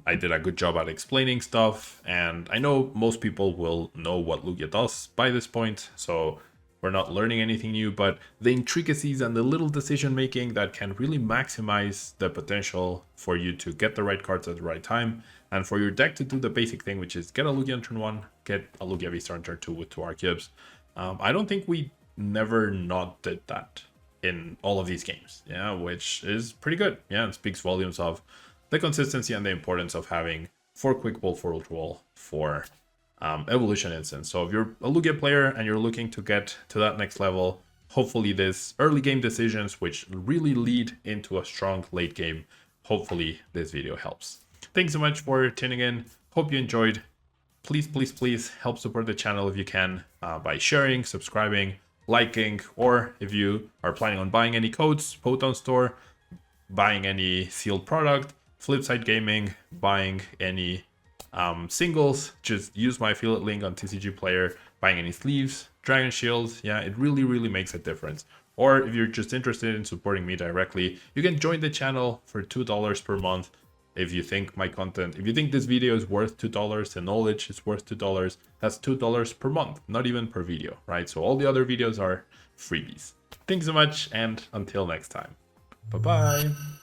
I did a good job at explaining stuff, and I know most people will know what Lugia does by this point, so we're not learning anything new, but the intricacies and the little decision making that can really maximize the potential for you to get the right cards at the right time, and for your deck to do the basic thing, which is get a Lugia on turn 1, get a Lugia VSTAR on turn 2 with 2 Arceus. I don't think we never not did that in all of these games, yeah, which is pretty good. Yeah, it speaks volumes of the consistency and the importance of having 4 Quick Ball, 4 Ultra Ball, 4 Evolution Instance. So if you're a Lugia player and you're looking to get to that next level, hopefully this early game decisions, which really lead into a strong late game, hopefully this video helps. Thanks so much for tuning in. Hope you enjoyed. Please, please, please help support the channel if you can by sharing, subscribing, liking, or if you are planning on buying any codes, Potown Store, buying any sealed product, Flipside Gaming, buying any singles, just use my affiliate link on TCG Player, buying any sleeves, Dragon Shields, yeah, it really, really makes a difference. Or if you're just interested in supporting me directly, you can join the channel for $2 per month. If you think my content, if you think this video is worth $2, the knowledge is worth $2, that's $2 per month, not even per video, right? So all the other videos are freebies. Thanks so much, and until next time. Bye-bye.